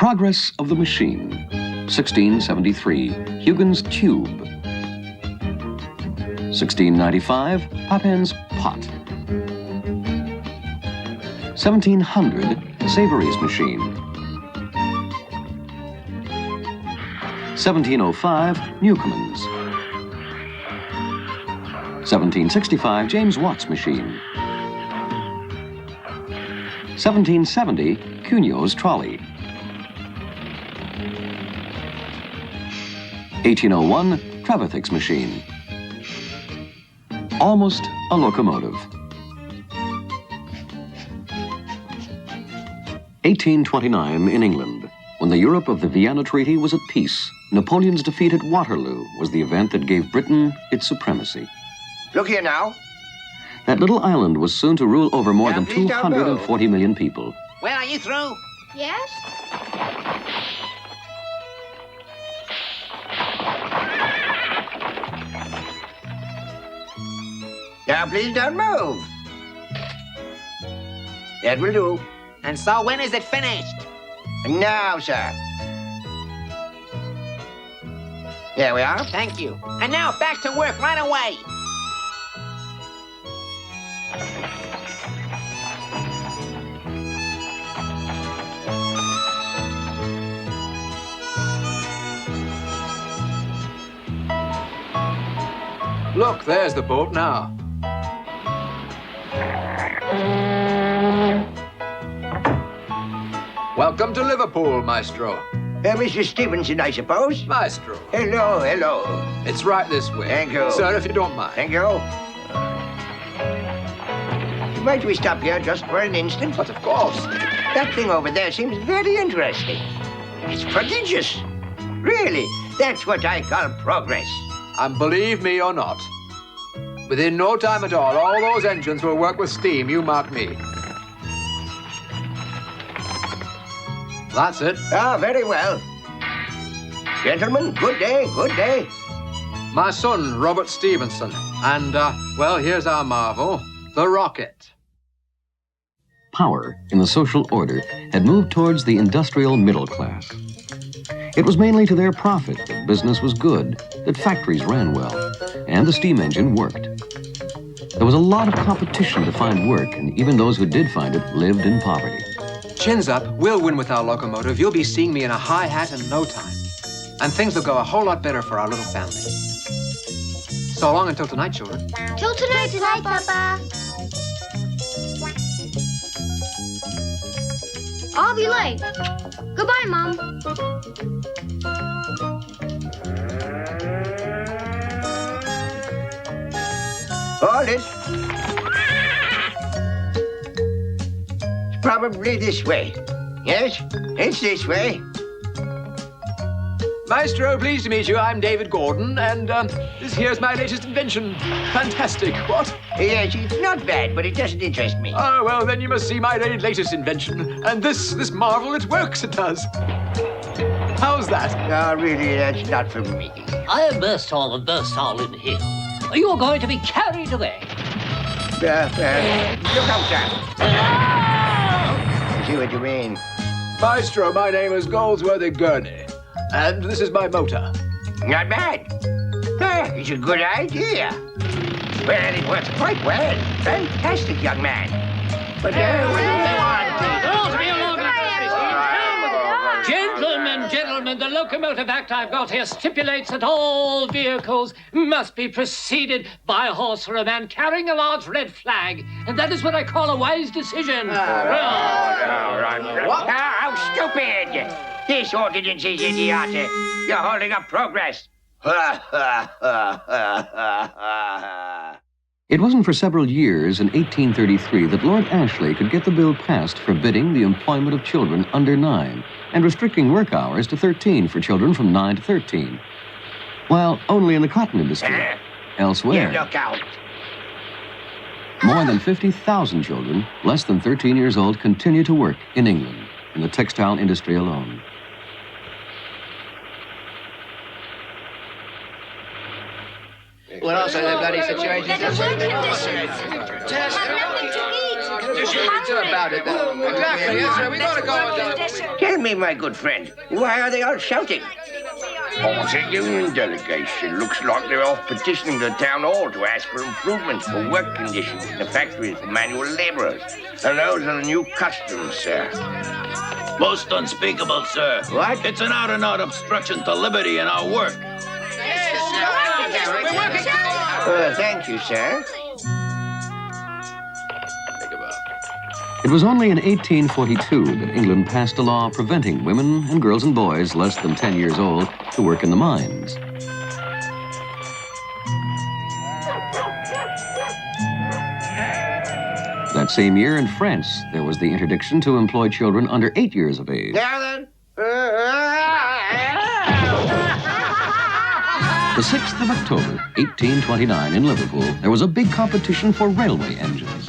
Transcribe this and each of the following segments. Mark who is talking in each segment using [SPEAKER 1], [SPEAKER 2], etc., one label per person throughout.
[SPEAKER 1] Progress of the machine. 1673, Huygens tube. 1695, Papin's pot. 1700, Savory's machine. 1705, Newcomen's. 1765, James Watt's machine. 1770, Cugnot's trolley. 1801, Trevithick's machine. Almost a locomotive. 1829 in England. When the Europe of the Vienna Treaty was at peace, Napoleon's defeat at Waterloo was the event that gave Britain its supremacy.
[SPEAKER 2] Look here now.
[SPEAKER 1] That little island was soon to rule over more than 240 million people.
[SPEAKER 3] Well, are you through?
[SPEAKER 4] Yes?
[SPEAKER 2] Now, please don't move. That will do.
[SPEAKER 3] And so when is it finished?
[SPEAKER 2] Now, sir. There we are.
[SPEAKER 3] Thank you. And now back to work right away.
[SPEAKER 5] Look, there's the boat now. Welcome to Liverpool, Maestro.
[SPEAKER 2] Mr. Stevenson, I suppose?
[SPEAKER 5] Maestro.
[SPEAKER 2] Hello, hello.
[SPEAKER 5] It's right this way.
[SPEAKER 2] Thank you.
[SPEAKER 5] Sir, if you don't mind.
[SPEAKER 2] Thank you. Might we stop here just for an instant?
[SPEAKER 5] But of course.
[SPEAKER 2] That thing over there seems very interesting. It's prodigious. Really, that's what I call progress.
[SPEAKER 5] And believe me or not, within no time at all those engines will work with steam, you mark me. That's it.
[SPEAKER 2] Ah, very well. Gentlemen, good day, good day.
[SPEAKER 5] My son, Robert Stevenson. And, well, here's our marvel, the rocket.
[SPEAKER 1] Power in the social order had moved towards the industrial middle class. It was mainly to their profit that business was good, that factories ran well, and the steam engine worked. There was a lot of competition to find work, and even those who did find it lived in poverty.
[SPEAKER 6] Chins up, we'll win with our locomotive. You'll be seeing me in a high hat in no time. And things will go a whole lot better for our little family. So long until tonight, children.
[SPEAKER 4] Till tonight, Papa. I'll be late. Goodbye, Mom.
[SPEAKER 2] Hold it. It's probably this way. Yes, it's this way.
[SPEAKER 5] Maestro, pleased to meet you. I'm David Gordon, and this here's my latest invention. Fantastic, what?
[SPEAKER 2] Yes, it's not bad, but it doesn't interest me.
[SPEAKER 5] Oh, well, then you must see my latest invention. And this marvel, it works, it does. How's that?
[SPEAKER 2] No, really, that's not for me.
[SPEAKER 7] I am burst all and burst all in here. You are going to be carried away.
[SPEAKER 2] Look out, sir. I see what you mean.
[SPEAKER 5] Maestro, my name is Goldsworthy Gurney, and this is my motor.
[SPEAKER 2] Not bad. It's a good idea. Well, it works quite well. Fantastic, young man. But, what do they want?
[SPEAKER 7] Gentlemen, the Locomotive Act I've got here stipulates that all vehicles must be preceded by a horse or a man carrying a large red flag. And that is what I call a wise decision.
[SPEAKER 2] How stupid! This ordinance is idiotic. You're holding up progress.
[SPEAKER 1] It wasn't for several years in 1833 that Lord Ashley could get the bill passed forbidding the employment of children under 9 and restricting work hours to 13 for children from 9 to 13. While only in the cotton industry. Elsewhere,
[SPEAKER 2] You look out.
[SPEAKER 1] more than 50,000 children, less than 13 years old, continue to work in England, in the textile industry alone.
[SPEAKER 3] What else are the bloody situations?
[SPEAKER 4] Better work conditions. Have nothing to eat.
[SPEAKER 6] about it, then. Exactly, yes, sir. We gotta go on.
[SPEAKER 2] Tell me, my good friend, why are they all shouting? Oh, the union delegation looks like they're off petitioning the town hall to ask for improvements for work conditions in the factories for manual laborers. And those are the new customs, sir.
[SPEAKER 8] Most unspeakable, sir.
[SPEAKER 2] What?
[SPEAKER 8] It's an out-and-out obstruction to liberty in our work.
[SPEAKER 2] Thank you, sir.
[SPEAKER 1] It was only in 1842 that England passed a law preventing women and girls and boys less than 10 years old to work in the mines. That same year in France, there was the interdiction to employ children under 8 years of age.
[SPEAKER 2] Now then.
[SPEAKER 1] The 6th of October, 1829 in Liverpool, there was a big competition for railway engines.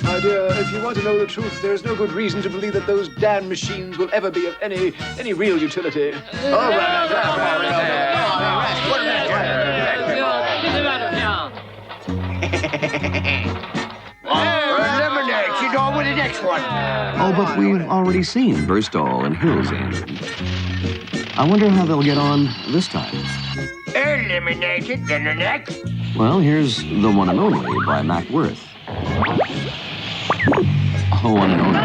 [SPEAKER 5] My dear, if you want to know the truth, there is no good reason to believe that those damn machines will ever be of any real utility.
[SPEAKER 2] Eliminate, on with the next one.
[SPEAKER 1] Oh, but we've already seen Burstall and Hill's engine. I wonder how they'll get on this time.
[SPEAKER 2] Eliminated, then the next.
[SPEAKER 1] Well, here's The One and Only by Mac Worth. Oh, One and Only.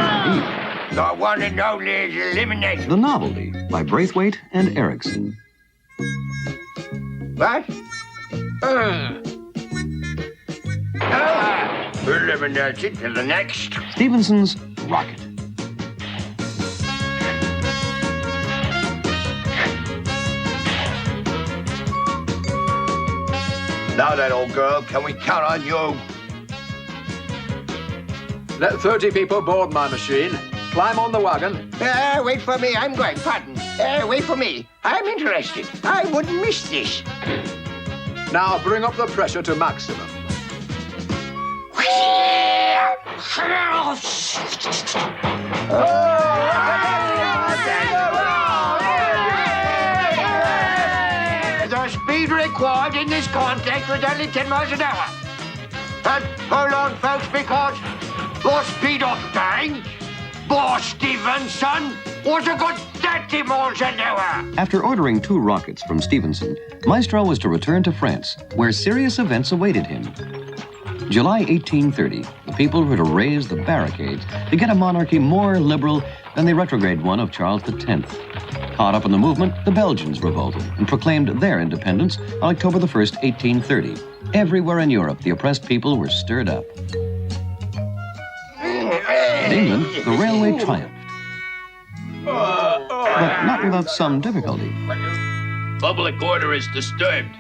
[SPEAKER 2] The one and only is eliminated.
[SPEAKER 1] The Novelty by Braithwaite and Erickson.
[SPEAKER 2] What? Eliminated, then the next.
[SPEAKER 1] Stevenson's Rocket.
[SPEAKER 2] Now then, old girl, can we count on you?
[SPEAKER 5] Let 30 people board my machine. Climb on the wagon.
[SPEAKER 2] Wait for me, I'm going, pardon. Wait for me, I'm interested. I wouldn't miss this.
[SPEAKER 5] Now bring up the pressure to maximum.
[SPEAKER 2] The speed required in this context was only 10 miles an hour. And hold on, folks, because the speed of tank, Boss Stevenson, was a good 30 miles an hour.
[SPEAKER 1] After ordering 2 rockets from Stevenson, Maestro was to return to France, where serious events awaited him. July 1830, the people were to raise the barricades to get a monarchy more liberal than the retrograde one of Charles X. Caught up in the movement, the Belgians revolted and proclaimed their independence on October the 1st, 1830. Everywhere in Europe, the oppressed people were stirred up. In England, the railway triumphed. But not without some difficulty.
[SPEAKER 8] Public order is disturbed.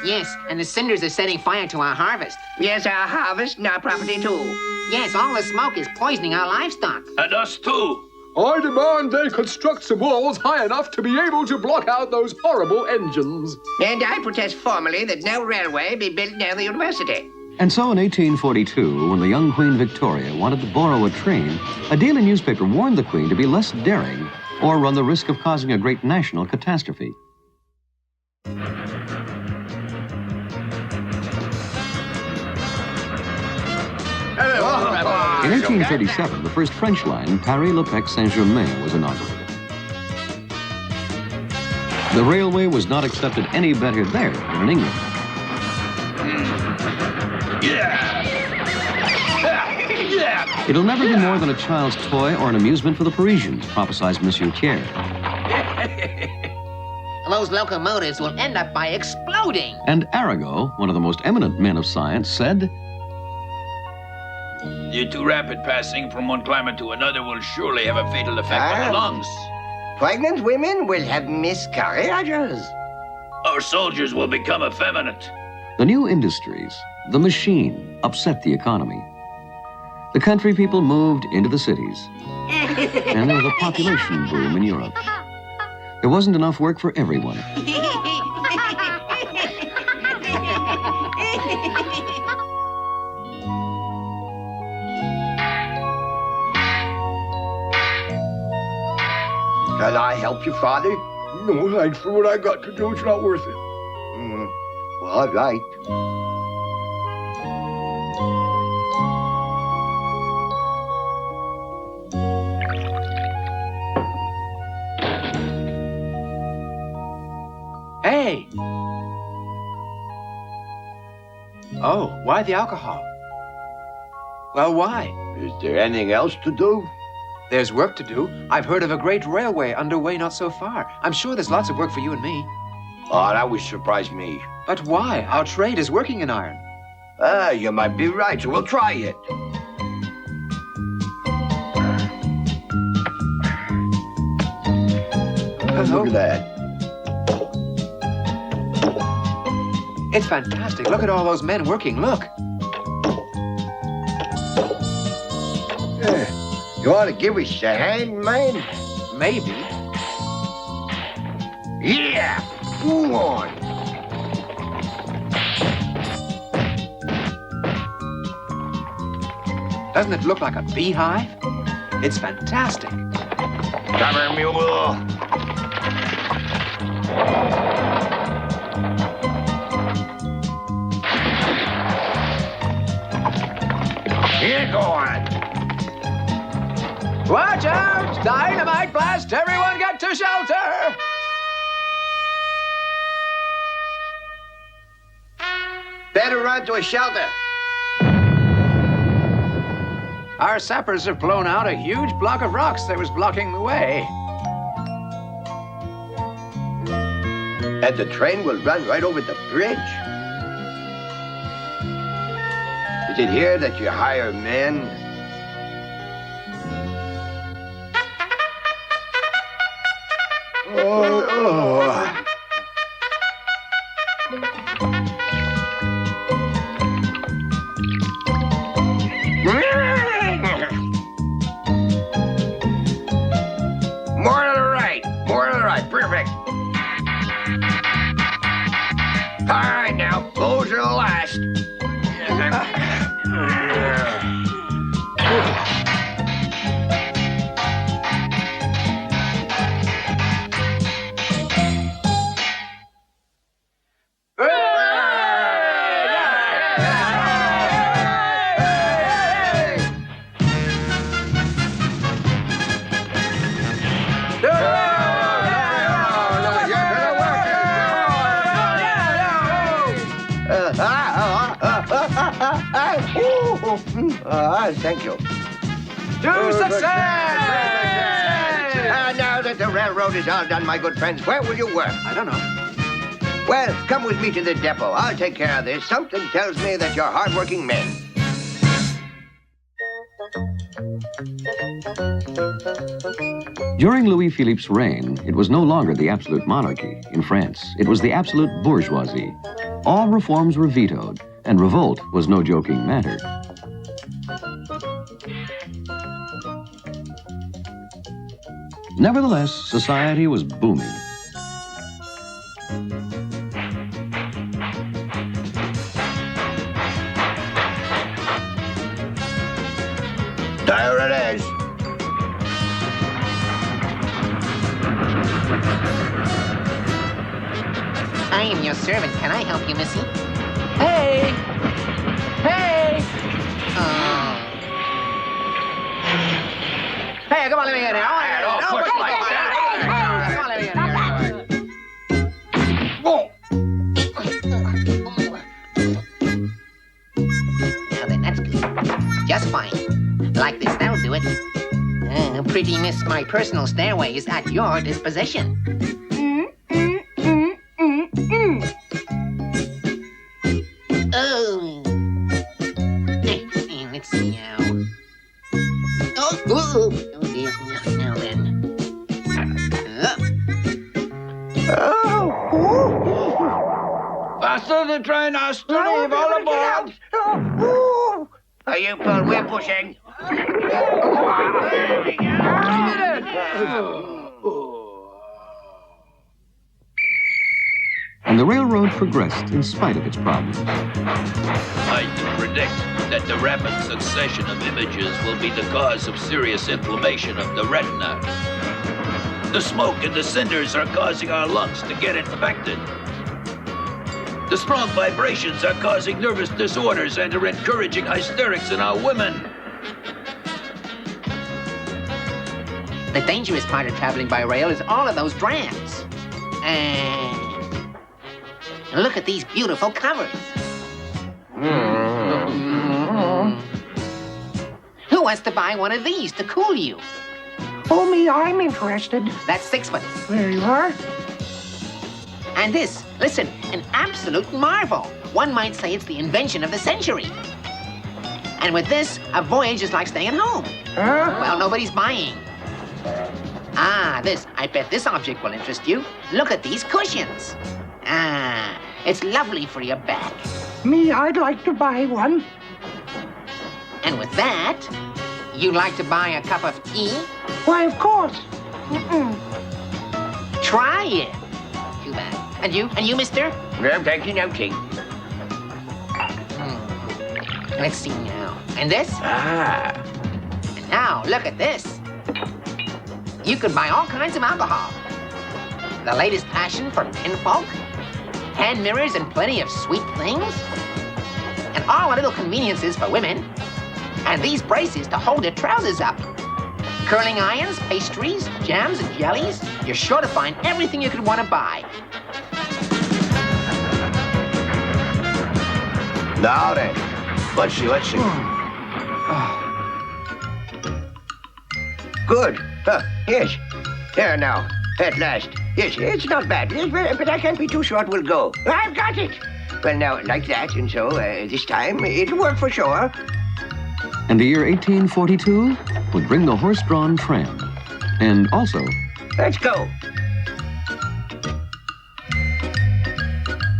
[SPEAKER 3] Yes, and the cinders are setting fire to our harvest.
[SPEAKER 2] Yes, our harvest and our property, too.
[SPEAKER 3] Yes, all the smoke is poisoning our livestock.
[SPEAKER 8] And us too.
[SPEAKER 5] I demand they construct some walls high enough to be able to block out those horrible engines.
[SPEAKER 2] And I protest formally that no railway be built near the university.
[SPEAKER 1] And so in 1842, when the young Queen Victoria wanted to borrow a train, a daily newspaper warned the Queen to be less daring or run the risk of causing a great national catastrophe. In 1837, the first French line, Paris-Le-Pec-Saint-Germain, was inaugurated. The railway was not accepted any better there than in England. It'll never be more than a child's toy or an amusement for the Parisians, prophesied Monsieur Thiers.
[SPEAKER 3] Those locomotives will end up by exploding.
[SPEAKER 1] And Arago, one of the most eminent men of science, said,
[SPEAKER 8] The too rapid passing from one climate to another will surely have a fatal effect on the lungs.
[SPEAKER 2] Pregnant women will have miscarriages.
[SPEAKER 8] Our soldiers will become effeminate.
[SPEAKER 1] The new industries, the machine, upset the economy. The country people moved into the cities. And there was a population boom in Europe. There wasn't enough work for everyone.
[SPEAKER 2] Can I help you, Father?
[SPEAKER 9] No, thanks. For what I got to do, it's not worth it.
[SPEAKER 2] Well, all right.
[SPEAKER 6] Hey! Oh, why the alcohol? Well, why?
[SPEAKER 2] Is there anything else to do?
[SPEAKER 6] There's work to do. I've heard of a great railway underway not so far. I'm sure there's lots of work for you and me.
[SPEAKER 2] Oh, that would surprise me.
[SPEAKER 6] But why? Our trade is working in iron.
[SPEAKER 2] You might be right, so we'll try it.
[SPEAKER 6] Hello?
[SPEAKER 2] Look at that.
[SPEAKER 6] It's fantastic. Look at all those men working. Look.
[SPEAKER 2] You ought to give us a hand, man.
[SPEAKER 6] Maybe.
[SPEAKER 2] Yeah, go on.
[SPEAKER 6] Doesn't it look like a beehive? It's fantastic.
[SPEAKER 2] Come here, mule. Here, go on.
[SPEAKER 6] Watch out! Dynamite blast! Everyone get to shelter!
[SPEAKER 2] Better run to a shelter.
[SPEAKER 6] Our sappers have blown out a huge block of rocks that was blocking the way.
[SPEAKER 2] And the train will run right over the bridge. Is it here that you hire men? Oh. More to the right. More to the right. Perfect. All right, now. Those are the last. Thank you.
[SPEAKER 6] To success!
[SPEAKER 2] Now that the railroad is all done, my good friends, where will you work?
[SPEAKER 6] I don't know.
[SPEAKER 2] Well, come with me to the depot. I'll take care of this. Something tells me that you're hardworking men.
[SPEAKER 1] During Louis Philippe's reign, it was no longer the absolute monarchy in France. It was the absolute bourgeoisie. All reforms were vetoed, and revolt was no joking matter. Nevertheless, society was booming.
[SPEAKER 2] There it is.
[SPEAKER 3] I am your servant. Can I help you, missy?
[SPEAKER 6] Hey! Hey! Hey, come on, let me get in.
[SPEAKER 2] Don't push like that.
[SPEAKER 6] Come on, let me get in.
[SPEAKER 3] Now then, that's good. Just fine. Like this, that'll do it. Pretty miss, my personal stairway is at your disposition. Oh. Let's see now. Oh dear. Now then.
[SPEAKER 8] Faster the train has to leave, all aboard!
[SPEAKER 2] Are you we're pushing?
[SPEAKER 1] And the railroad progressed in spite of its problems.
[SPEAKER 8] I can predict that the rapid succession of images will be the cause of serious inflammation of the retina. The smoke and the cinders are causing our lungs to get infected. The strong vibrations are causing nervous disorders and are encouraging hysterics in our women.
[SPEAKER 3] The dangerous part of traveling by rail is all of those drams. And look at these beautiful covers. Who wants to buy one of these to cool you?
[SPEAKER 2] Oh, me, I'm interested.
[SPEAKER 3] That's 6 foot.
[SPEAKER 2] There you are.
[SPEAKER 3] And this, listen, an absolute marvel. One might say it's the invention of the century. And with this, a voyage is like staying at home.
[SPEAKER 2] Huh?
[SPEAKER 3] Well, nobody's buying. Ah, this. I bet this object will interest you. Look at these cushions. Ah, it's lovely for your back.
[SPEAKER 2] Me, I'd like to buy one.
[SPEAKER 3] And with that, you'd like to buy a cup of tea?
[SPEAKER 2] Why, of course.
[SPEAKER 3] Try it. Too bad. And you, mister?
[SPEAKER 2] I'm taking no tea.
[SPEAKER 3] Let's see now. And this?
[SPEAKER 2] Ah.
[SPEAKER 3] And now, look at this. You could buy all kinds of alcohol. The latest passion for menfolk. Hand mirrors and plenty of sweet things. And all the little conveniences for women. And these braces to hold their trousers up. Curling irons, pastries, jams, and jellies. You're sure to find everything you could want to buy.
[SPEAKER 2] Now then, let's see. Good. Yes. There now. At last. Yes, it's not bad. But I can't be too short. We'll go. I've got it. Well, now, like that, and so this time it'll work for sure.
[SPEAKER 1] And the year 1842 would bring the horse-drawn tram. And also...
[SPEAKER 2] Let's go.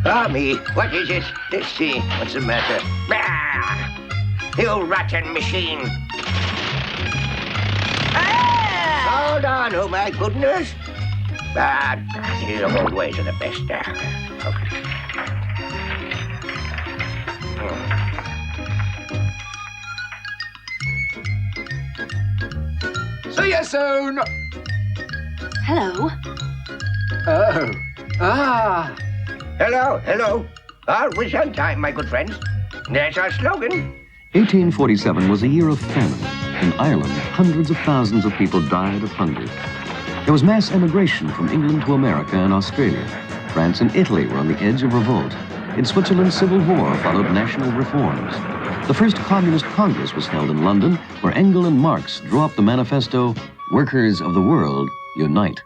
[SPEAKER 2] Ah, me. What is it? Let's see. What's the matter? Ah! You rotten machine. Ah! Hold on. Oh, my goodness. Ah, the old ways are the best. Okay.
[SPEAKER 6] See you soon.
[SPEAKER 4] Hello.
[SPEAKER 6] Oh. Ah.
[SPEAKER 2] Hello. Always on time, my good friends. There's our slogan.
[SPEAKER 1] 1847 was a year of famine. In Ireland, hundreds of thousands of people died of hunger. There was mass emigration from England to America and Australia. France and Italy were on the edge of revolt. In Switzerland, civil war followed national reforms. The first Communist Congress was held in London, where Engels and Marx drew up the manifesto, "Workers of the World, Unite."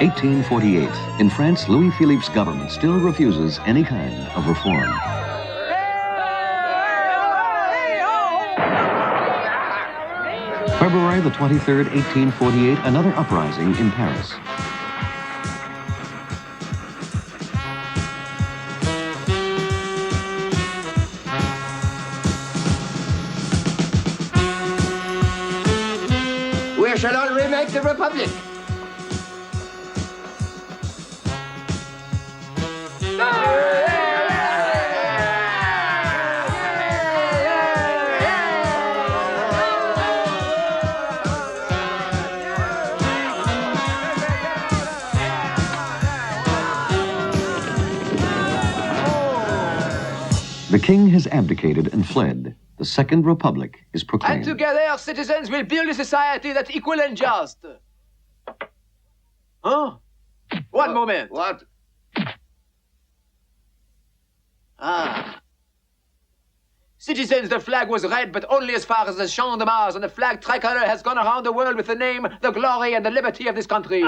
[SPEAKER 1] In 1848, in France, Louis Philippe's government still refuses any kind of reform. February the 23rd, 1848, another uprising in Paris.
[SPEAKER 2] We shall all remake the Republic.
[SPEAKER 1] The king has abdicated and fled. The Second Republic is
[SPEAKER 6] And
[SPEAKER 1] proclaimed.
[SPEAKER 6] together, citizens will build a society that's equal and just. Huh? One moment.
[SPEAKER 2] What?
[SPEAKER 6] Ah. Citizens, the flag was red, but only as far as the Champ de Mars, and the flag tricolor has gone around the world with the name, the glory, and the liberty of this country.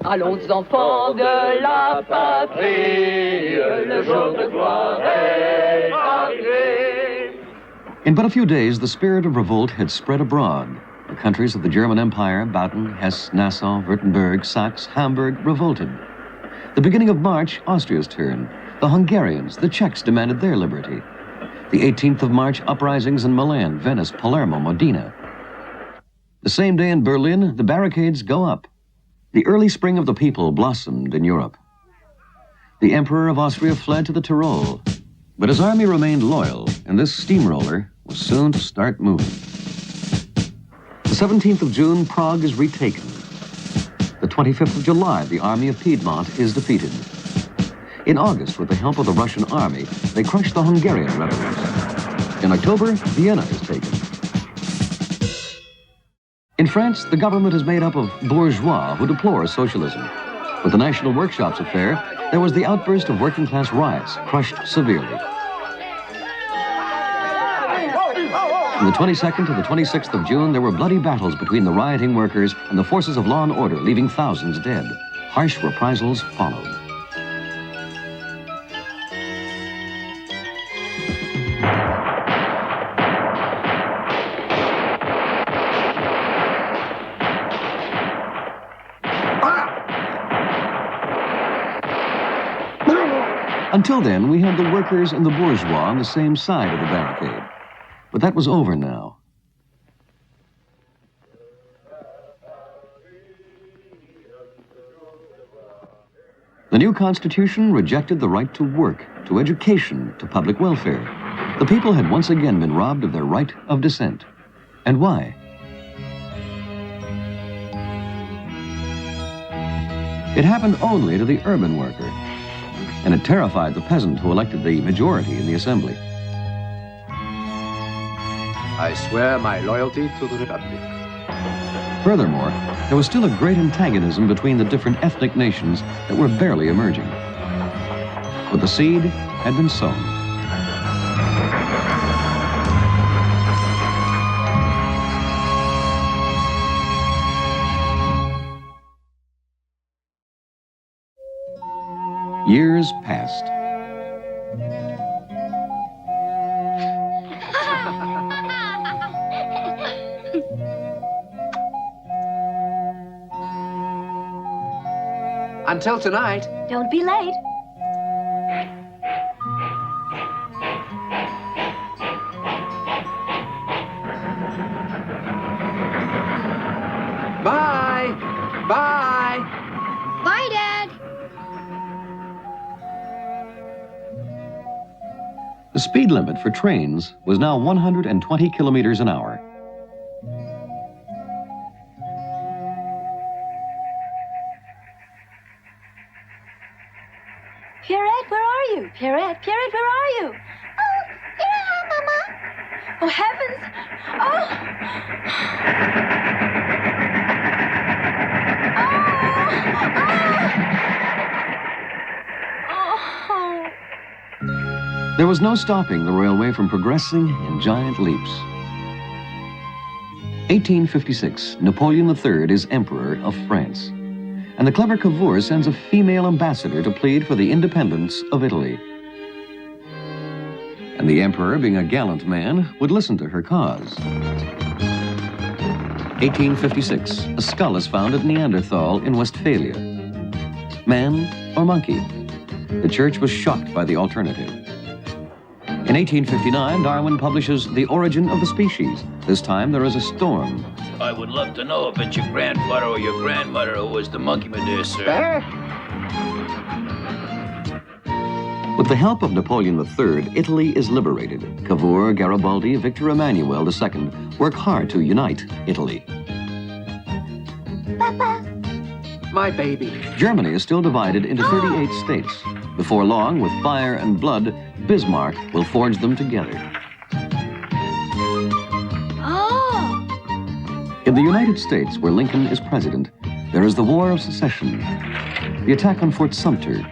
[SPEAKER 10] Allons enfants de la patrie, le jour de gloire est arrivé.
[SPEAKER 1] In but a few days, the spirit of revolt had spread abroad. The countries of the German Empire, Baden, Hesse, Nassau, Württemberg, Saxe, Hamburg, revolted. The beginning of March, Austria's turn. The Hungarians, the Czechs demanded their liberty. The 18th of March uprisings in Milan, Venice, Palermo, Modena. The same day in Berlin, the barricades go up. The early spring of the people blossomed in Europe. The Emperor of Austria fled to the Tyrol, but his army remained loyal, and this steamroller was soon to start moving. The 17th of June, Prague is retaken. The 25th of July, the army of Piedmont is defeated. In August, with the help of the Russian army, they crushed the Hungarian rebels. In October, Vienna is taken. In France, the government is made up of bourgeois who deplore socialism. With the National Workshops affair, there was the outburst of working-class riots, crushed severely. From the 22nd to the 26th of June, there were bloody battles between the rioting workers and the forces of law and order, leaving thousands dead. Harsh reprisals followed. Until then, we had the workers and the bourgeois on the same side of the barricade. But that was over now. The new Constitution rejected the right to work, to education, to public welfare. The people had once again been robbed of their right of dissent. And why? It happened only to the urban worker, and it terrified the peasant who elected the majority in the assembly.
[SPEAKER 6] I swear my loyalty to the Republic.
[SPEAKER 1] Furthermore, there was still a great antagonism between the different ethnic nations that were barely emerging. But the seed had been sown. Years passed.
[SPEAKER 6] Until tonight.
[SPEAKER 4] Don't be late.
[SPEAKER 6] Bye. Bye.
[SPEAKER 4] Bye, Dad.
[SPEAKER 1] The speed limit for trains was now 120 kilometers an hour.
[SPEAKER 4] Pierrette, where are you? Pierrette, Pierrette, where are you? Oh, here I am, Mama. Oh, heavens.
[SPEAKER 1] There was no stopping the railway from progressing in giant leaps. 1856, Napoleon III is Emperor of France. And the clever Cavour sends a female ambassador to plead for the independence of Italy. And the emperor, being a gallant man, would listen to her cause. 1856, a skull is found at Neanderthal in Westphalia. Man or monkey? The church was shocked by the alternative. In 1859, Darwin publishes The Origin of the Species. This time there is a storm.
[SPEAKER 8] I would love to know if it's your grandfather or your grandmother who was the monkey, my dear sir.
[SPEAKER 1] With the help of Napoleon III, Italy is liberated. Cavour, Garibaldi, Victor Emmanuel II work hard to unite Italy.
[SPEAKER 4] Papa.
[SPEAKER 6] My baby.
[SPEAKER 1] Germany is still divided into 38 states. Before long, with fire and blood, Bismarck will forge them together. In the United States, where Lincoln is president, there is the War of Secession, the attack on Fort Sumter.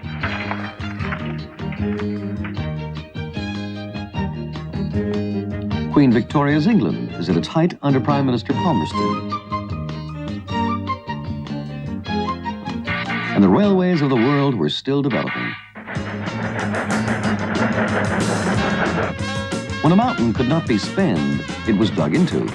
[SPEAKER 1] Queen Victoria's England is at its height under Prime Minister Palmerston. And the railways of the world were still developing. When a mountain could not be spanned, it was dug into.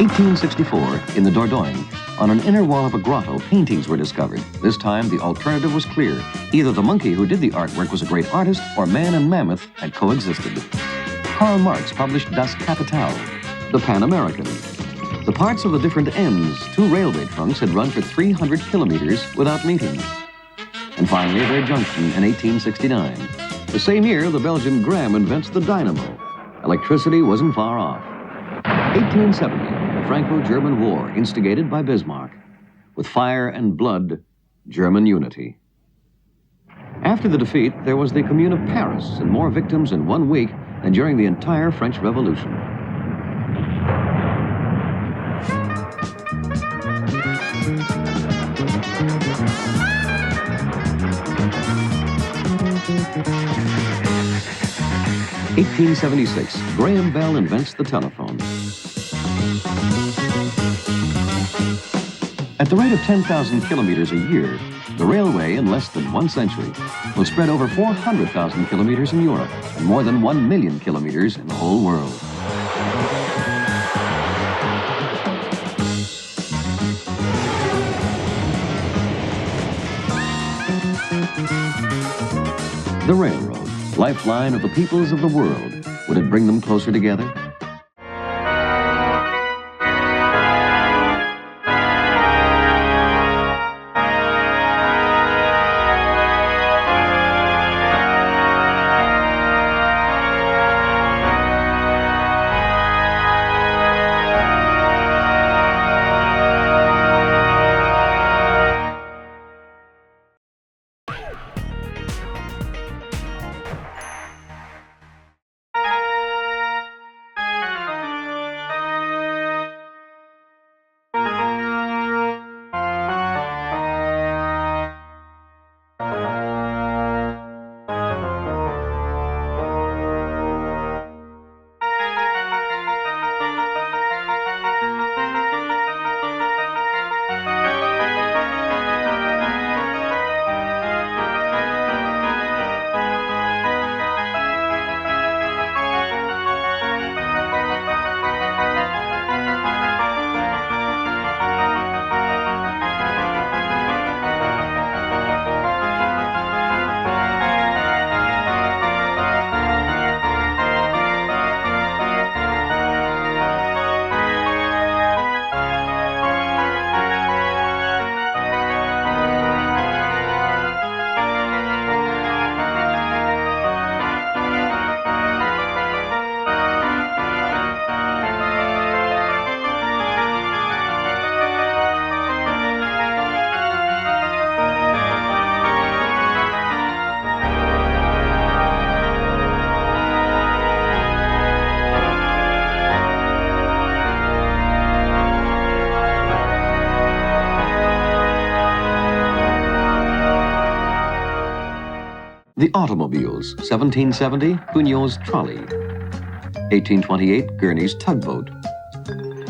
[SPEAKER 1] 1864, in the Dordogne, On an inner wall of a grotto, paintings were discovered. This time, the alternative was clear. Either the monkey who did the artwork was a great artist, or man and mammoth had coexisted. Karl Marx published Das Kapital, the Pan-American. The parts of the different ends, two railway trunks, had run for 300 kilometers without meeting. And finally, their junction in 1869. The same year, the Belgian Graham invents the dynamo. Electricity wasn't far off. 1870, the Franco-German War, instigated by Bismarck. With fire and blood, German unity. After the defeat, there was the Commune of Paris, and more victims in 1 week than during the entire French Revolution. (1876), Graham Bell invents the telephone. At the rate of 10,000 kilometers a year, the railway, in less than 1 century, will spread over 400,000 kilometers in Europe and more than 1 million kilometers in the whole world. The railroad, lifeline of the peoples of the world. Would it bring them closer together? The automobiles, 1770, Cugnot's trolley. 1828, Gurney's tugboat.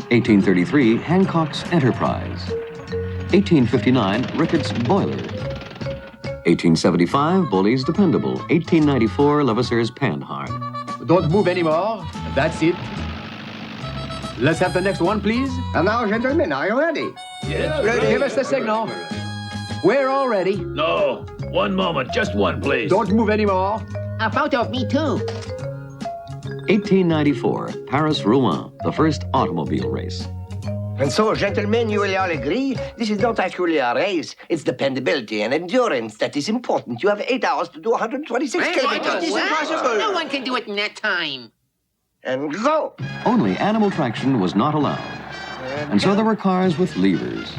[SPEAKER 1] 1833, Hancock's Enterprise. 1859, Rickett's boiler. 1875, Bully's Dependable. 1894, Levasseur Panhard.
[SPEAKER 6] Don't move anymore. That's it. Let's have the next one, please.
[SPEAKER 2] And now, gentlemen, are you ready?
[SPEAKER 8] Yes.
[SPEAKER 6] Ready. Give us the signal. We're all ready.
[SPEAKER 8] No, one moment, just one, please.
[SPEAKER 6] Don't move anymore.
[SPEAKER 3] A photo of me, too.
[SPEAKER 1] 1894, Paris-Rouen, the first automobile race.
[SPEAKER 2] And so, gentlemen, you will all agree, this is not actually a race. It's dependability and endurance that is important. You have 8 hours to do 126 kilometers.
[SPEAKER 3] This is impossible. No one can do it in that time.
[SPEAKER 2] And go.
[SPEAKER 1] Only animal traction was not allowed. And so there were cars with levers,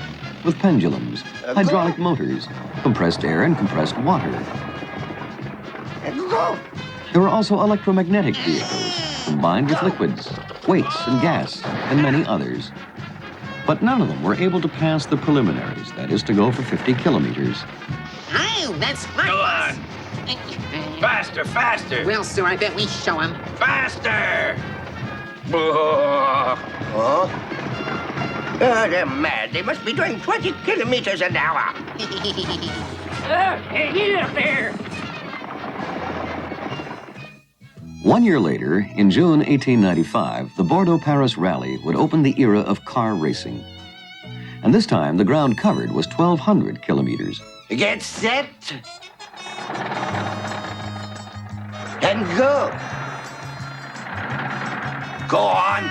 [SPEAKER 1] with pendulums, hydraulic motors, compressed air and compressed water.
[SPEAKER 2] And go.
[SPEAKER 1] There were also electromagnetic vehicles, combined with liquids, weights and gas, and many others. But none of them were able to pass the preliminaries, that is, to go for 50 kilometers.
[SPEAKER 3] Oh, that's smart.
[SPEAKER 8] Go on. Faster, faster.
[SPEAKER 3] Well, sir, I bet we show him.
[SPEAKER 8] Faster.
[SPEAKER 2] Huh? They're mad. They must be doing 20 kilometers an hour.
[SPEAKER 7] Hey, get up there!
[SPEAKER 1] 1 year later, in June 1895, the Bordeaux-Paris Rally would open the era of car racing. And this time, the ground covered was 1,200 kilometers.
[SPEAKER 2] Get set. And go. Go on.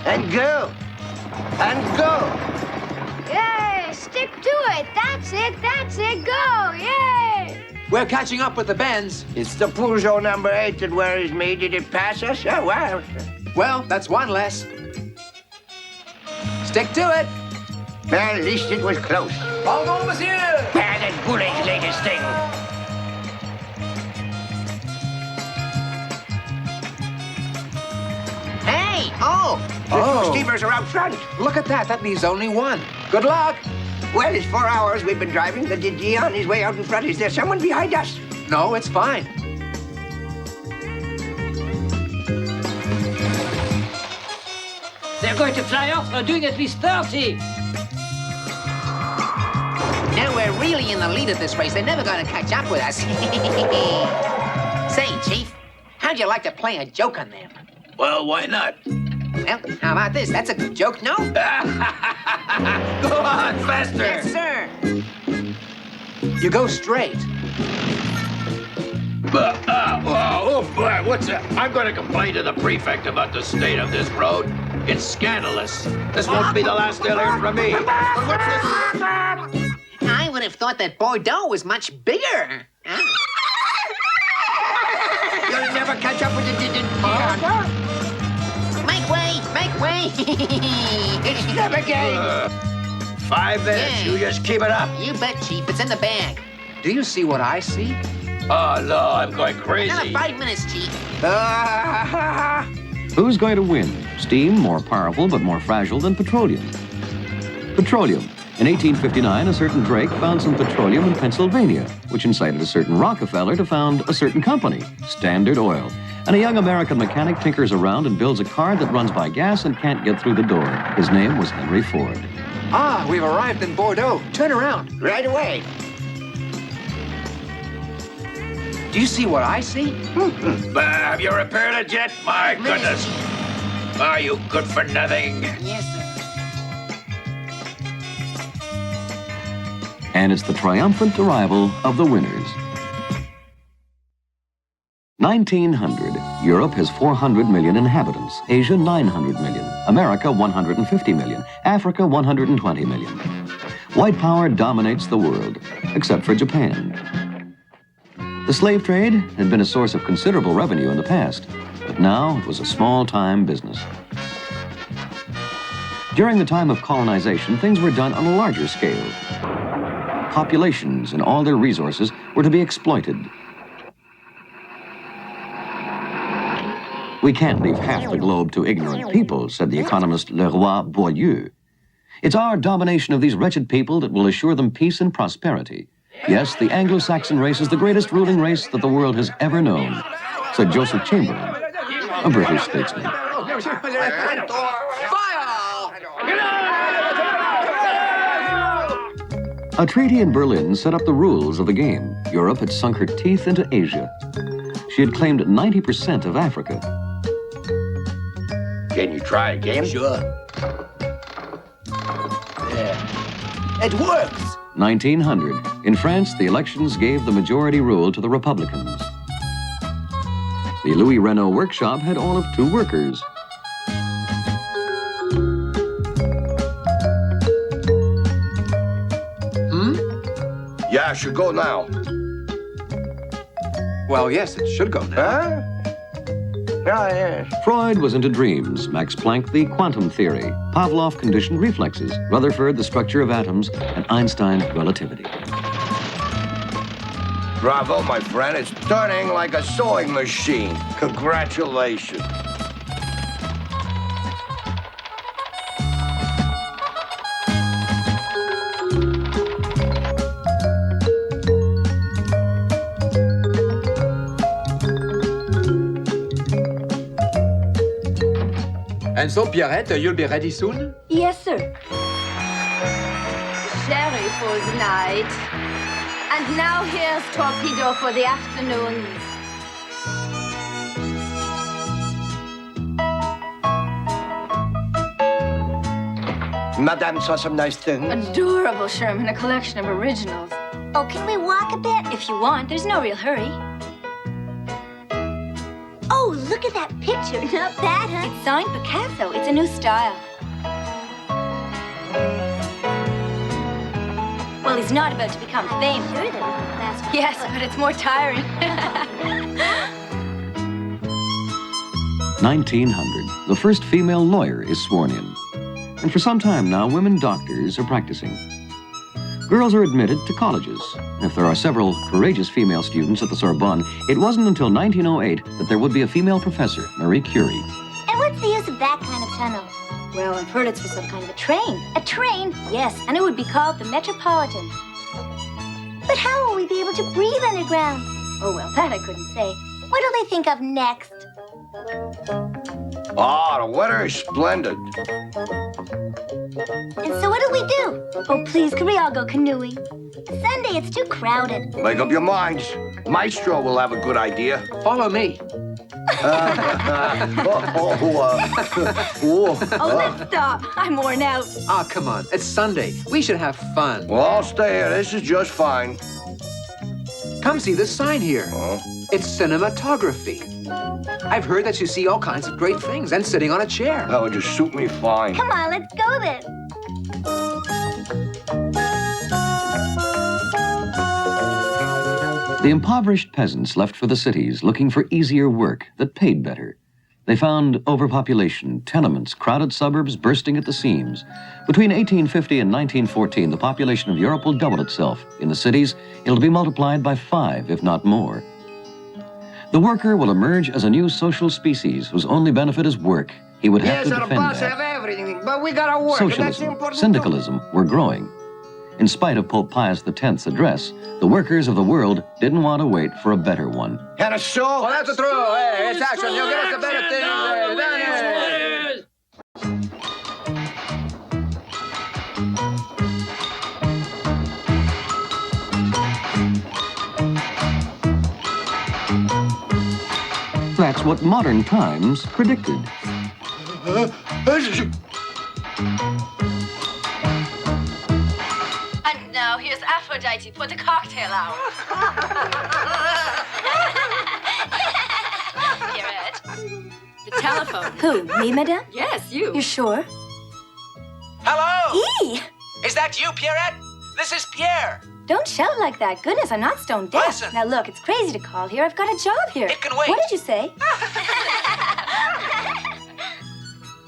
[SPEAKER 2] And go. And go.
[SPEAKER 4] Yay! Stick to it. That's it. That's it. Go. Yay!
[SPEAKER 6] We're catching up with the bends.
[SPEAKER 2] It's the Peugeot number 8 that worries me. Did it pass us? Oh, well.
[SPEAKER 6] Well, that's one less. Stick to it.
[SPEAKER 2] Well, at least it was close.
[SPEAKER 6] Pardon, monsieur.
[SPEAKER 2] That Goulet's latest thing.
[SPEAKER 3] Hey! Oh!
[SPEAKER 2] The two steamers are out front.
[SPEAKER 6] Look at that. That leaves only one. Good luck.
[SPEAKER 2] Well, it's 4 hours we've been driving. The Dion is way out in front. Is there someone behind us?
[SPEAKER 6] No, it's fine.
[SPEAKER 7] They're going to fly off. They're doing at least 30.
[SPEAKER 3] Now we're really in the lead of this race. They're never going to catch up with us. Say, Chief, how'd you like to play a joke on them?
[SPEAKER 8] Well, why not?
[SPEAKER 3] Well, how about this? That's a good joke, no?
[SPEAKER 8] Go on, faster.
[SPEAKER 3] Yes, sir.
[SPEAKER 6] You go straight.
[SPEAKER 8] Oh, boy, what's that? I'm going to complain to the prefect about the state of this road. It's scandalous. This won't be the last they'll hear from me. What's this?
[SPEAKER 3] I would have thought that Bordeaux was much bigger. Huh?
[SPEAKER 2] You'll never catch up with the Dion.
[SPEAKER 3] Make way! Make way!
[SPEAKER 2] It's never game.
[SPEAKER 8] 5 minutes.
[SPEAKER 3] Yeah.
[SPEAKER 8] You just keep it up.
[SPEAKER 3] You bet, Chief. It's in the bag.
[SPEAKER 6] Do you see what I see?
[SPEAKER 8] Oh, no, I'm going
[SPEAKER 3] Another
[SPEAKER 8] crazy.
[SPEAKER 3] 5 minutes, Chief.
[SPEAKER 1] Who's going to win? Steam, more powerful but more fragile than petroleum. Petroleum. In 1859, a certain Drake found some petroleum in Pennsylvania, which incited a certain Rockefeller to found a certain company, Standard Oil. And a young American mechanic tinkers around and builds a car that runs by gas and can't get through the door. His name was Henry Ford.
[SPEAKER 6] Ah, we've arrived in Bordeaux. Turn around.
[SPEAKER 2] Right away.
[SPEAKER 6] Do you see what I see?
[SPEAKER 8] Have you repaired it yet? My goodness. Are you good for nothing?
[SPEAKER 3] Yes, sir.
[SPEAKER 1] And it's the triumphant arrival of the winners. 1900. Europe has 400 million inhabitants. Asia, 900 million. America, 150 million. Africa, 120 million. White power dominates the world, except for Japan. The slave trade had been a source of considerable revenue in the past, but now it was a small-time business. During the time of colonization, things were done on a larger scale. Populations and all their resources were to be exploited. We can't leave half the globe to ignorant people, said the economist Leroy Beaulieu. It's our domination of these wretched people that will assure them peace and prosperity. Yes, the Anglo-Saxon race is the greatest ruling race that the world has ever known, said Joseph Chamberlain, a British statesman. A treaty in Berlin set up the rules of the game. Europe had sunk her teeth into Asia. She had claimed 90% of Africa.
[SPEAKER 2] Can you try again?
[SPEAKER 8] Sure.
[SPEAKER 2] It works.
[SPEAKER 1] 1900. In France, the elections gave the majority rule to the Republicans. The Louis Renault workshop had all of 2 workers.
[SPEAKER 9] Yeah, I should go now.
[SPEAKER 6] Well, yes, it should go now.
[SPEAKER 2] Huh? Oh, yes.
[SPEAKER 1] Freud was into dreams, Max Planck the quantum theory, Pavlov conditioned reflexes, Rutherford the structure of atoms, and Einstein relativity.
[SPEAKER 9] Bravo, my friend. It's turning like a sewing machine. Congratulations.
[SPEAKER 6] And so, Pierrette, you'll be ready soon?
[SPEAKER 4] Yes, sir. Sherry for the night. And now here's torpedo for the afternoons.
[SPEAKER 9] Madame saw some nice things.
[SPEAKER 4] Adorable, Sherman, a collection of originals.
[SPEAKER 11] Oh, can we walk a bit?
[SPEAKER 4] If you want, there's no real hurry.
[SPEAKER 11] Oh, look at that picture. Not bad, huh?
[SPEAKER 4] It's signed Picasso. It's a new style. Well, he's not about to become famous.
[SPEAKER 11] Sure, the last one.
[SPEAKER 4] Yes, but it's more tiring.
[SPEAKER 1] 1900, the first female lawyer is sworn in. And for some time now, women doctors are practicing. Girls are admitted to colleges. If there are several courageous female students at the Sorbonne, it wasn't until 1908 that there would be a female professor, Marie Curie.
[SPEAKER 11] And what's the use of that kind of tunnel?
[SPEAKER 4] Well, I've heard it's for some kind of a train.
[SPEAKER 11] A train?
[SPEAKER 4] Yes, and it would be called the Metropolitan.
[SPEAKER 11] But how will we be able to breathe underground?
[SPEAKER 4] Oh, well, that I couldn't say.
[SPEAKER 11] What do they think of next?
[SPEAKER 9] Oh, the weather is splendid.
[SPEAKER 11] And so what do we do?
[SPEAKER 4] Oh, please, could we all go canoeing?
[SPEAKER 11] Sunday, it's too crowded.
[SPEAKER 9] Make up your minds. Maestro will have a good idea.
[SPEAKER 6] Follow me.
[SPEAKER 4] Oh, let's stop. I'm worn out.
[SPEAKER 6] Ah, come on. It's Sunday. We should have fun.
[SPEAKER 9] Well, I'll stay here. This is just fine.
[SPEAKER 6] Come see this sign here.
[SPEAKER 9] Huh?
[SPEAKER 6] It's cinematography. I've heard that you see all kinds of great things and sitting on a chair.
[SPEAKER 9] That would just suit me fine.
[SPEAKER 11] Come on, let's go then.
[SPEAKER 1] The impoverished peasants left for the cities looking for easier work that paid better. They found overpopulation, tenements, crowded suburbs bursting at the seams. Between 1850 and 1914, the population of Europe will double itself. In the cities, it'll be multiplied by 5, if not more. The worker will emerge as a new social species whose only benefit is work. He would have to defend
[SPEAKER 2] boss
[SPEAKER 1] that.
[SPEAKER 2] have everything, but we gotta work. and that's
[SPEAKER 1] Socialism,
[SPEAKER 2] important
[SPEAKER 1] syndicalism were growing. In spite of Pope Pius X's address, the workers of the world didn't want to wait for a better one.
[SPEAKER 9] And a show.
[SPEAKER 6] Well, that's a throw. Hey, it's action. You'll give us a better thing.
[SPEAKER 1] That's what modern times predicted.
[SPEAKER 4] And now here's Aphrodite for the cocktail hour. Pierrette. The telephone. Who, me, madame? Yes, you. You're sure?
[SPEAKER 6] Hello?
[SPEAKER 4] E!
[SPEAKER 6] Is that you, Pierrette? This is Pierre.
[SPEAKER 4] Don't shout like that. Goodness, I'm not stone deaf.
[SPEAKER 6] Listen.
[SPEAKER 4] Now look, it's crazy to call here. I've got a job here.
[SPEAKER 6] It can wait.
[SPEAKER 4] What did you say?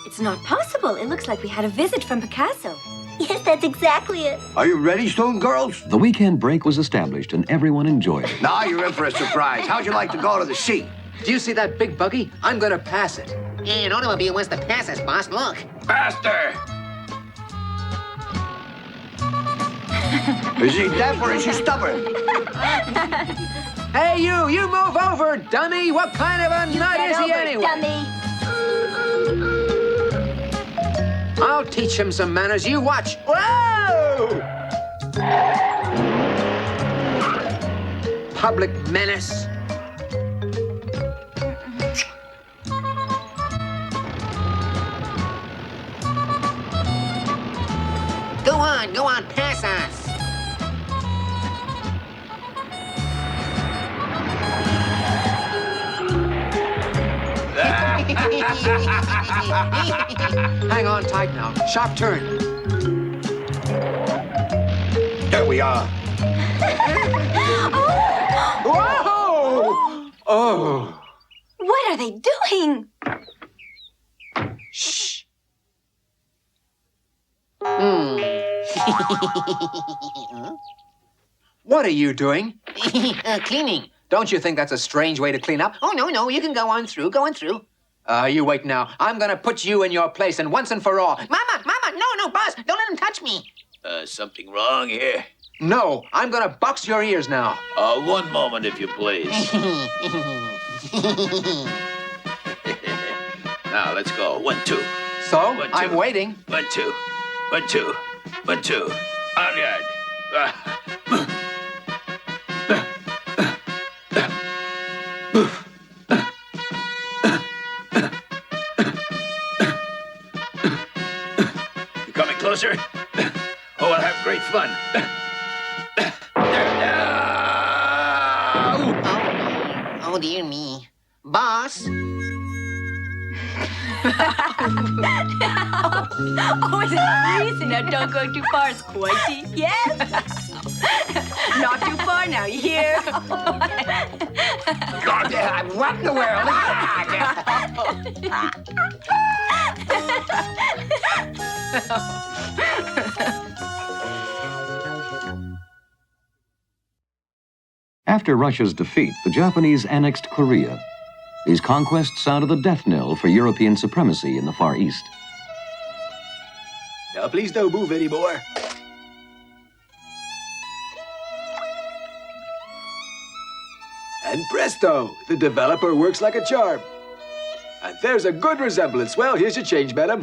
[SPEAKER 4] It's not possible. It looks like we had a visit from Picasso.
[SPEAKER 11] Yes, that's exactly it.
[SPEAKER 9] Are you ready, Stone Girls?
[SPEAKER 1] The weekend break was established and everyone enjoyed it.
[SPEAKER 9] Now you're in for a surprise. How'd you like to go to the sea?
[SPEAKER 6] Do you see that big buggy? I'm gonna pass it.
[SPEAKER 3] An automobile wants to pass us, boss. Look.
[SPEAKER 8] Faster!
[SPEAKER 9] Is he deaf or is he stubborn?
[SPEAKER 6] Hey, you move over, dummy. What kind of a nut is he anyway?
[SPEAKER 11] Dummy.
[SPEAKER 6] I'll teach him some manners. You watch. Whoa! Public menace.
[SPEAKER 3] Go on, pass us.
[SPEAKER 6] Hang on tight now. Sharp turn.
[SPEAKER 9] Here we are.
[SPEAKER 6] Whoa! Oh.
[SPEAKER 4] What are they doing?
[SPEAKER 6] Shh. What are you doing?
[SPEAKER 3] Cleaning.
[SPEAKER 6] Don't you think that's a strange way to clean up?
[SPEAKER 3] Oh, no, you can go on through,
[SPEAKER 6] You wait now. I'm gonna put you in your place and once and for all.
[SPEAKER 3] Mama, no, boss, don't let him touch me.
[SPEAKER 8] Something wrong here?
[SPEAKER 6] No, I'm gonna box your ears now.
[SPEAKER 8] One moment, if you please. Now, let's go. 1, 2.
[SPEAKER 6] So,
[SPEAKER 8] 1, 2.
[SPEAKER 6] I'm waiting.
[SPEAKER 8] 1, 2. 1, 2. 1, 2. On guard. You coming closer. Oh, we'll have great fun.
[SPEAKER 3] Oh, dear me. Boss?
[SPEAKER 4] Oh, is it freezing? Now, don't go too far, Squirty. Yes? Not too far now, you hear?
[SPEAKER 2] God, what in the world?
[SPEAKER 1] After Russia's defeat, the Japanese annexed Korea. These conquests sounded the death knell for European supremacy in the Far East.
[SPEAKER 5] Now, please don't move anymore. And presto, the developer works like a charm. And there's a good resemblance. Well, here's your change, madam.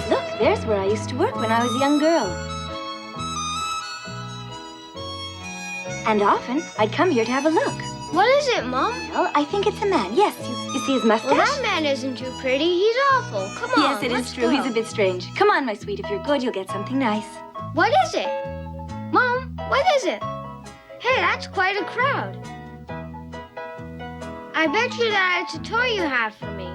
[SPEAKER 4] Look, there's where I used to work when I was a young girl. And often, I'd come here to have a look.
[SPEAKER 12] What is it, Mom?
[SPEAKER 4] Well, I think it's a man. Yes, you see his mustache?
[SPEAKER 12] Well, that man isn't too pretty. He's awful. Come on,
[SPEAKER 4] Yes, it is true. He's a bit strange. Come on, my sweet. If you're good, you'll get something nice.
[SPEAKER 12] What is it? Mom, what is it? Hey, that's quite a crowd. I bet you that it's a toy you have for me.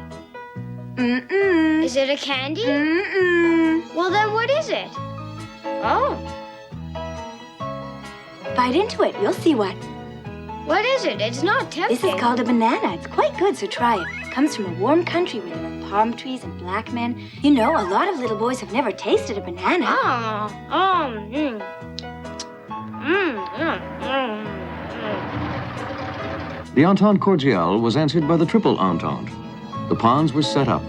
[SPEAKER 4] Mm-mm.
[SPEAKER 12] Is it a candy?
[SPEAKER 4] Mm-mm.
[SPEAKER 12] Well, then what is it? Oh.
[SPEAKER 4] Bite into it. You'll see what.
[SPEAKER 12] What is it? It's not tempting.
[SPEAKER 4] This is called a banana. It's quite good, so try it. It comes from a warm country where there are palm trees and black men. You know, a lot of little boys have never tasted a banana.
[SPEAKER 1] The Entente Cordiale was answered by the Triple Entente. The pawns were set up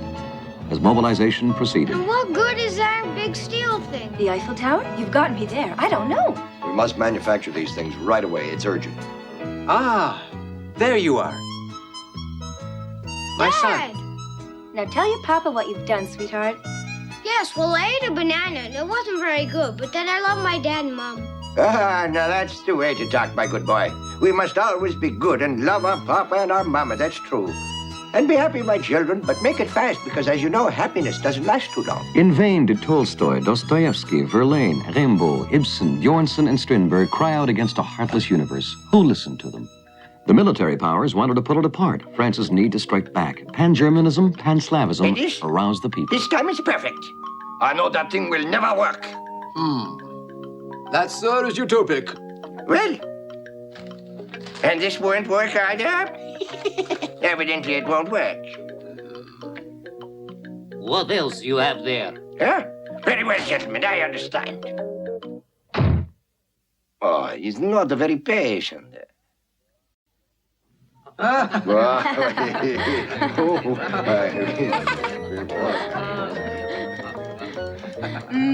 [SPEAKER 1] as mobilization proceeded.
[SPEAKER 12] And what good is that big steel thing?
[SPEAKER 4] The Eiffel Tower? You've got me there. I don't know.
[SPEAKER 9] We must manufacture these things right away. It's urgent.
[SPEAKER 6] Ah, there you are. My son.
[SPEAKER 4] Now tell your papa what you've done, sweetheart.
[SPEAKER 12] Yes, well, I ate a banana and it wasn't very good, but then I love my dad and Mom.
[SPEAKER 2] Now that's the way to talk, my good boy. We must always be good and love our papa and our mama, that's true. And be happy, my children, but make it fast, because as you know, happiness doesn't last too long.
[SPEAKER 1] In vain did Tolstoy, Dostoevsky, Verlaine, Rimbaud, Ibsen, Bjornson, and Strindberg cry out against a heartless universe. Who listened to them? The military powers wanted to pull it apart. France's need to strike back. Pan-Germanism, Pan-Slavism aroused the people.
[SPEAKER 2] This time is perfect. I know that thing will never work.
[SPEAKER 5] That, sir, is utopic.
[SPEAKER 2] Well, and this won't work either? Evidently it won't work.
[SPEAKER 7] What else you have there?
[SPEAKER 2] Huh? Very well, gentlemen, I understand. Oh, he's not very patient.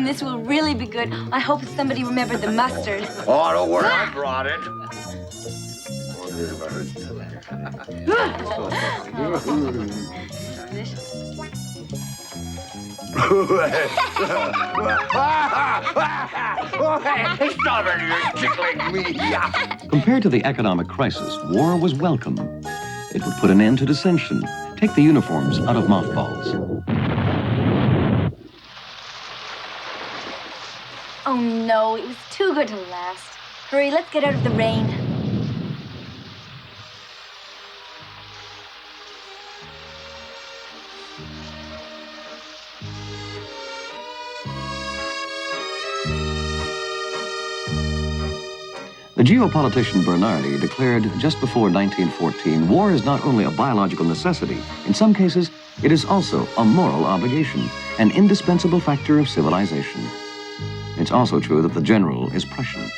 [SPEAKER 4] This will really be good. I hope somebody remembered the mustard.
[SPEAKER 2] Oh, don't worry, I brought it. Stop it, you're tickling me.
[SPEAKER 1] Compared to the economic crisis, war was welcome. It would put an end to dissension, take the uniforms out of mothballs.
[SPEAKER 4] Oh, no, it was too good to last. Hurry, let's get out of the rain.
[SPEAKER 1] The geopolitician Bernardi declared just before 1914, war is not only a biological necessity. In some cases, it is also a moral obligation, an indispensable factor of civilization. It's also true that the general is Prussian.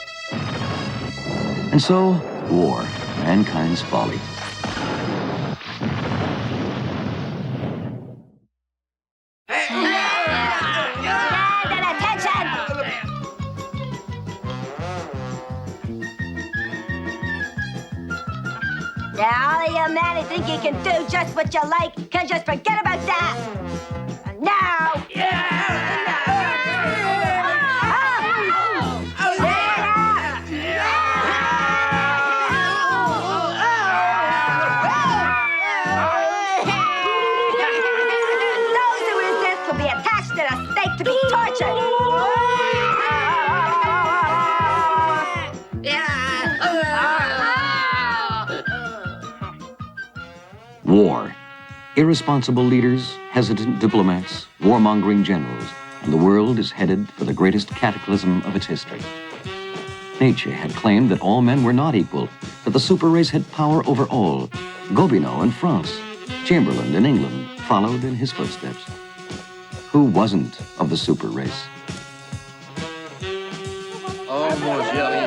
[SPEAKER 1] And so, war, mankind's folly.
[SPEAKER 11] Now, all of you men who think you can do just what you like can just forget about that. And now...
[SPEAKER 1] War. Irresponsible leaders, hesitant diplomats, warmongering generals, and the world is headed for the greatest cataclysm of its history. Nietzsche had claimed that all men were not equal, that the super race had power over all. Gobineau in France, Chamberlain in England followed in his footsteps. Who wasn't of the super race?
[SPEAKER 6] Oh, mon chéri,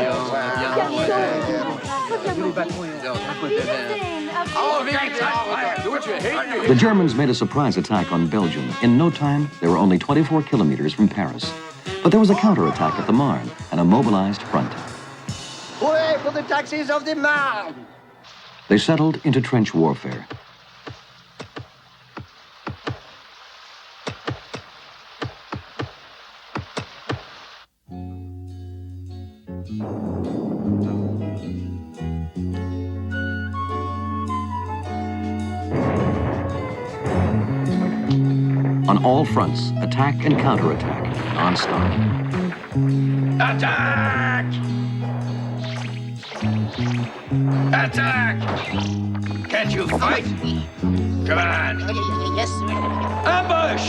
[SPEAKER 1] The Germans made a surprise attack on Belgium. In no time, they were only 24 kilometers from Paris. But there was a counterattack at the Marne and a mobilized front.
[SPEAKER 2] Hooray for the taxis of the Marne!
[SPEAKER 1] They settled into trench warfare. On all fronts, attack and counterattack, non-stop.
[SPEAKER 8] Attack! Attack! Can't you fight? Come on.
[SPEAKER 3] Yes, sir.
[SPEAKER 8] Ambush!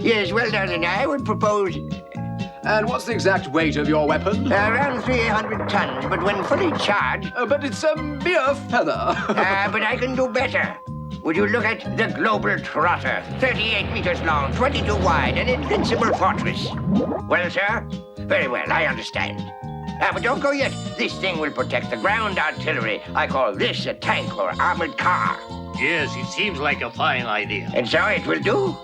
[SPEAKER 2] Yes, well done, and I would propose...
[SPEAKER 6] And what's the exact weight of your weapon?
[SPEAKER 2] Around 300 tons, but when fully charged...
[SPEAKER 6] But it's a mere feather.
[SPEAKER 2] But I can do better. Would you look at the Global Trotter? 38 meters long, 22 wide, an invincible fortress. Well, sir? Very well, I understand. But don't go yet. This thing will protect the ground artillery. I call this a tank or armored car.
[SPEAKER 8] Yes, it seems like a fine idea.
[SPEAKER 2] And so it will do?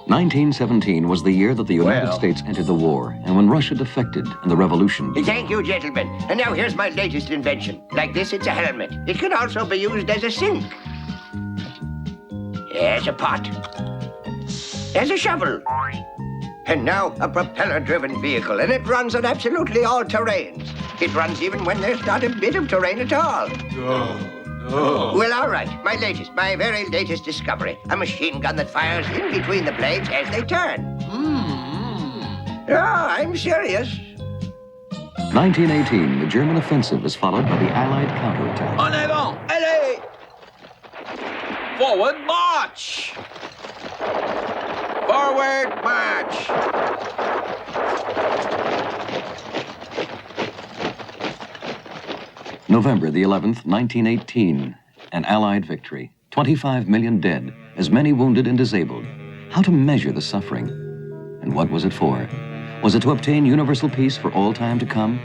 [SPEAKER 1] 1917 was the year that the United States entered the war, and when Russia defected and the revolution...
[SPEAKER 2] Thank you, gentlemen. And now here's my latest invention. Like this, it's a helmet. It can also be used as a sink. As a pot. As a shovel. And now a propeller-driven vehicle, and it runs on absolutely all terrains. It runs even when there's not a bit of terrain at all.
[SPEAKER 8] Oh.
[SPEAKER 2] Well, all right. My very latest discovery. A machine gun that fires in between the blades as they turn. Oh, I'm serious.
[SPEAKER 1] 1918, the German offensive is followed by the Allied counterattack.
[SPEAKER 6] En avant! Allez! Forward march!
[SPEAKER 2] Forward march!
[SPEAKER 1] November the 11th, 1918, an Allied victory. 25 million dead, as many wounded and disabled. How to measure the suffering? And what was it for? Was it to obtain universal peace for all time to come?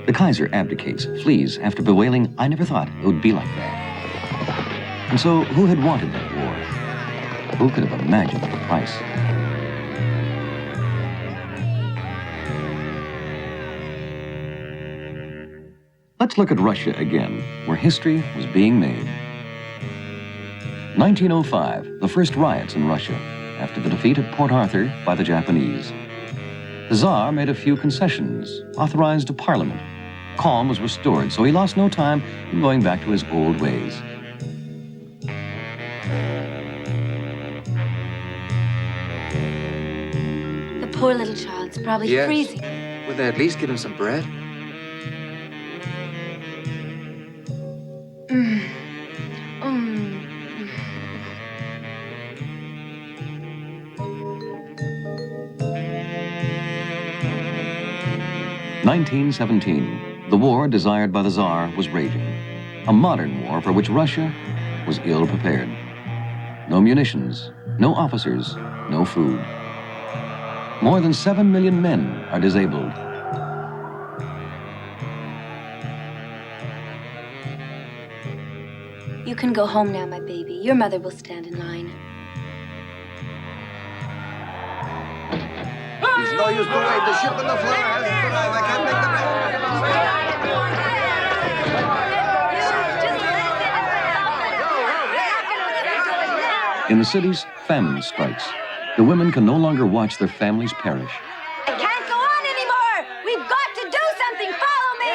[SPEAKER 1] The Kaiser abdicates, flees, after bewailing, "I never thought it would be like that." And so, who had wanted that war? Who could have imagined the price? Let's look at Russia again, where history was being made. 1905, the first riots in Russia, after the defeat at Port Arthur by the Japanese. The Tsar made a few concessions, authorized a parliament. Calm was restored, so he lost no time in going back to his old ways.
[SPEAKER 4] The poor little child's probably
[SPEAKER 6] Yes.
[SPEAKER 4] freezing.
[SPEAKER 6] Would they at least give him some bread?
[SPEAKER 4] Mm.
[SPEAKER 1] 1917, the war desired by the Tsar was raging. A modern war for which Russia was ill prepared. No munitions, no officers, no food. More than 7 million men are disabled.
[SPEAKER 4] You can go home now, my baby. Your mother will stand in line.
[SPEAKER 9] It's no use to wait. The ship on the floor has arrived. I can't make the
[SPEAKER 1] In the cities, famine strikes. The women can no longer watch their families perish.
[SPEAKER 11] I can't go on anymore. We've got to do something. Follow me.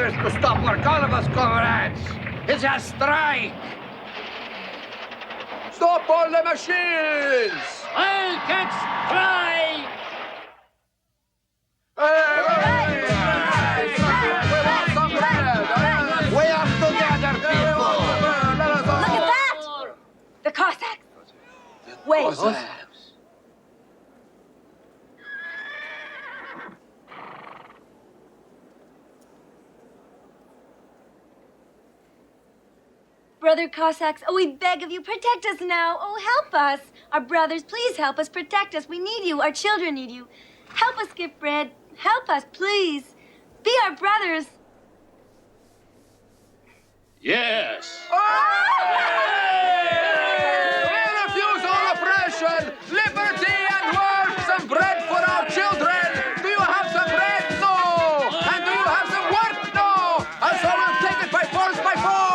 [SPEAKER 9] orders to stop work, all of us, comrades. It's a strike.
[SPEAKER 6] Stop all the machines!
[SPEAKER 7] I'll get strike!
[SPEAKER 9] We are together, people.
[SPEAKER 11] Look at that! The Cossacks. Wait. Brother Cossacks, oh, we beg of you, protect us now. Oh, help us. Our brothers, please help us, protect us. We need you. Our children need you. Help us get bread. Help us, please. Be our brothers.
[SPEAKER 7] Yes.
[SPEAKER 6] We refuse all oppression, liberty and work, some bread for our children. Do you have some bread? No. And do you have some work? No. And so we'll take it by force, by force.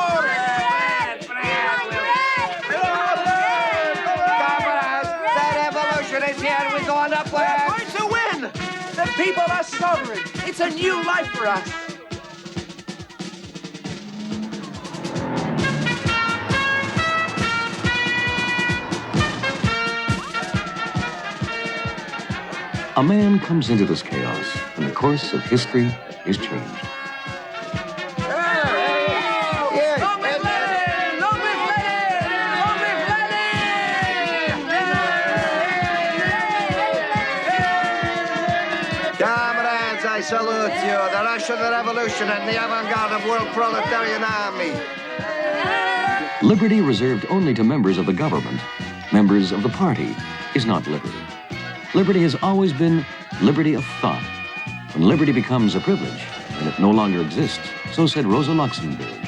[SPEAKER 9] Is here, we're going upward.
[SPEAKER 6] We're going to win! The people are sovereign. It's a new life for us.
[SPEAKER 1] A man comes into this chaos, and the course of history is changed.
[SPEAKER 9] I salute you, the Russian Revolution and the avant-garde of world proletarian army.
[SPEAKER 1] Liberty reserved only to members of the government, members of the party, is not liberty. Liberty has always been liberty of thought. When liberty becomes a privilege, then it no longer exists. So said Rosa Luxemburg.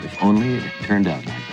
[SPEAKER 1] If only it had turned out like that.